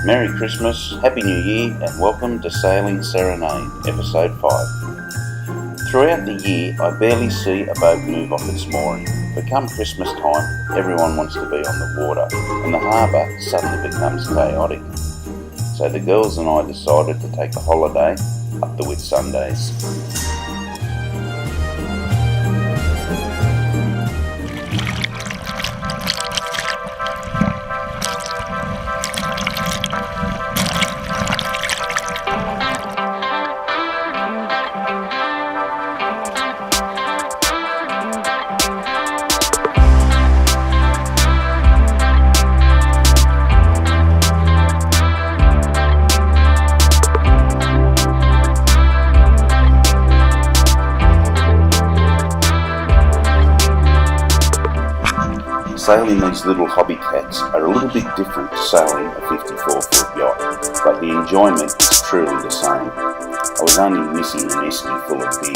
Merry Christmas, Happy New Year, and welcome to Sailing Serenade, Episode 5. Throughout the year, I barely see a boat move off its mooring, but come Christmas time, everyone wants to be on the water, and the harbour suddenly becomes chaotic. So the girls and I decided to take a holiday up the Whitsundays. Sailing these little hobby cats are a little bit different to sailing a 54-foot yacht, but the enjoyment is truly the same. I was only missing an esky full of beer.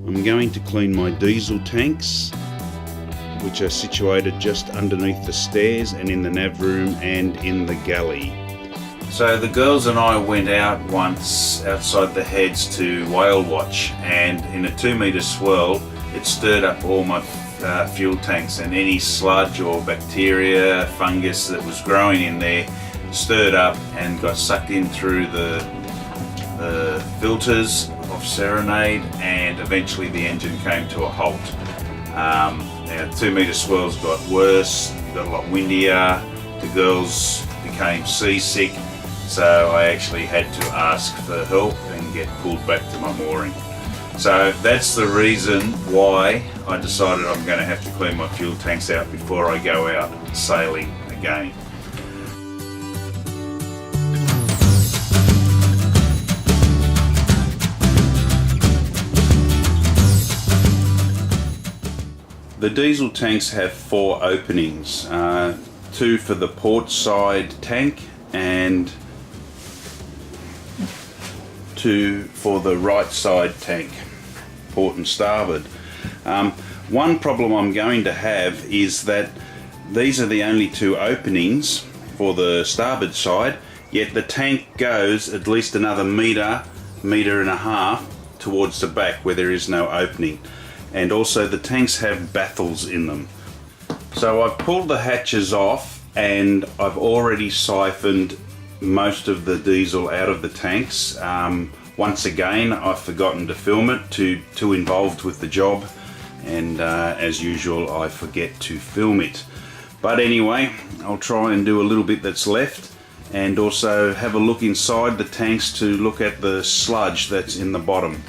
I'm going to clean my diesel tanks, which are situated just underneath the stairs and in the nav room and in the galley. So the girls and I went out once outside the heads to whale watch, and in a 2 metre swell it stirred up all my fuel tanks, and any sludge or bacteria, fungus that was growing in there stirred up and got sucked in through the filters of Serenade, and eventually the engine came to a halt. Now 2 metre swells got worse, got a lot windier, the girls became seasick, so I actually had to ask for help and get pulled back to my mooring. So that's the reason why I decided I'm going to have to clean my fuel tanks out before I go out sailing again. The diesel tanks have 4 openings, 2 for the port side tank and 2 for the right side tank, port and starboard. One problem I'm going to have is that these are the only 2 openings for the starboard side, yet the tank goes at least another metre and a half towards the back where there is no opening. And also the tanks have baffles in them. So I've pulled the hatches off and I've already siphoned most of the diesel out of the tanks. Once again, I've forgotten to film it, too involved with the job, and as usual I forget to film it. But anyway, I'll try and do a little bit that's left, and also have a look inside the tanks to look at the sludge that's in the bottom.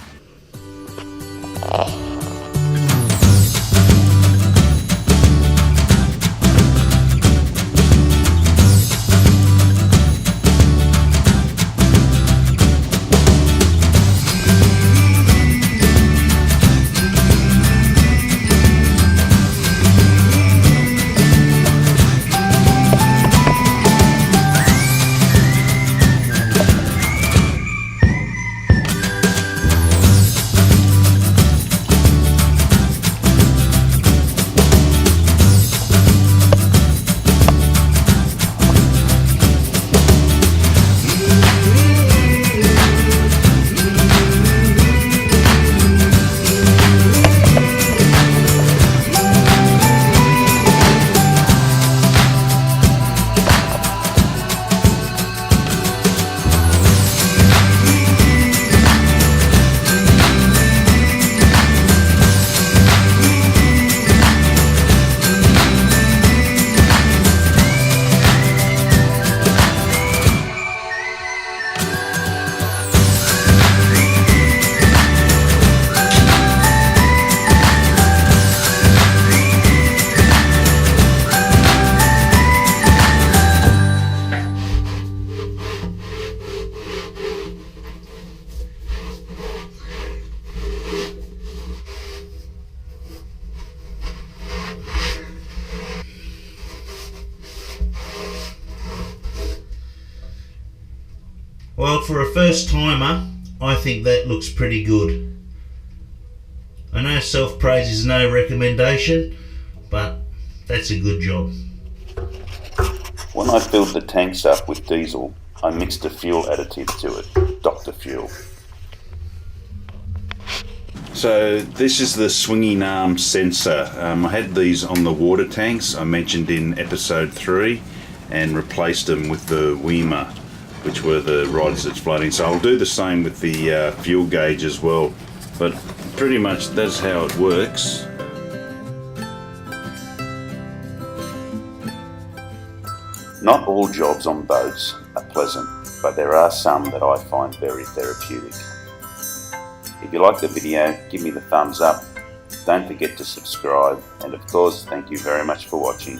Well, for a first timer, I think that looks pretty good. I know self-praise is no recommendation, but that's a good job. When I filled the tanks up with diesel, I mixed a fuel additive to it, Dr. Fuel. So this is the swinging arm sensor. I had these on the water tanks I mentioned in episode 3 and replaced them with the Weimer, which were the rods that's floating. So I'll do the same with the fuel gauge as well, but pretty much that's how it works. Not all jobs on boats are pleasant, but there are some that I find very therapeutic. If you like the video, give me the thumbs up. Don't forget to subscribe, and of course, thank you very much for watching.